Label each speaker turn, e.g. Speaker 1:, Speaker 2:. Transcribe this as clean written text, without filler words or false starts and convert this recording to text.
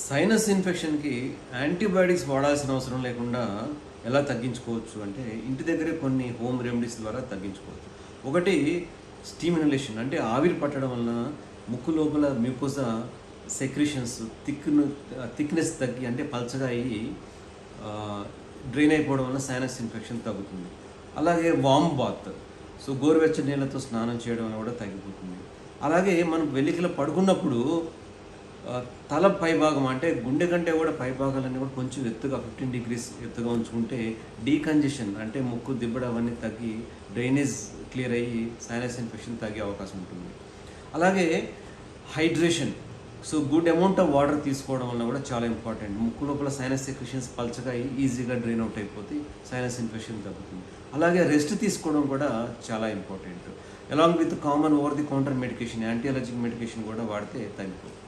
Speaker 1: Sinus ఇన్ఫెక్షన్కి antibiotics వాడాల్సిన అవసరం లేకుండా ఎలా తగ్గించుకోవచ్చు అంటే ఇంటి దగ్గరే కొన్ని హోమ్ రెమెడీస్ ద్వారా తగ్గించుకోవచ్చు. ఒకటి స్టీమ్ ఇన్హలేషన్, అంటే ఆవిరి పట్టడం వలన ముక్కు లోపల మ్యూకోజా సెక్రీషన్స్ థిక్నెస్ తగ్గి అంటే పల్చగా అయ్యి డ్రైన్ అయిపోవడం వల్ల సైనస్ ఇన్ఫెక్షన్ తగ్గుతుంది. అలాగే వామ్ బాత్, సో గోరువెచ్చని నీళ్ళతో స్నానం చేయడం వల్ల కూడా తగ్గిపోతుంది. అలాగే మనం వెలికిలో పడుకున్నప్పుడు తల పైభాగం అంటే గుండె కంటే కూడా పైభాగాలన్నీ కూడా కొంచెం ఎత్తుగా 15 degrees ఎత్తుగా ఉంచుకుంటే డీకంజెషన్ అంటే ముక్కు దిబ్బడ అవన్నీ తగ్గి డ్రైనేజ్ క్లియర్ అయ్యి సైనస్ ఇన్ఫెక్షన్ తగ్గే అవకాశం ఉంటుంది. అలాగే hydration, so good amount of water తీసుకోవడం వల్ల కూడా చాలా ఇంపార్టెంట్. ముక్కు లోపల సైనస్ సెక్రీషన్స్ పల్చగా అయ్యి ఈజీగా డ్రైన్ అవుట్ అయిపోతే సైనస్ ఇన్ఫెక్షన్ తగ్గుతుంది. అలాగే రెస్ట్ తీసుకోవడం కూడా చాలా important. Along with common over the counter medication, anti allergic medication కూడా వాడితే తగ్గిపోతుంది.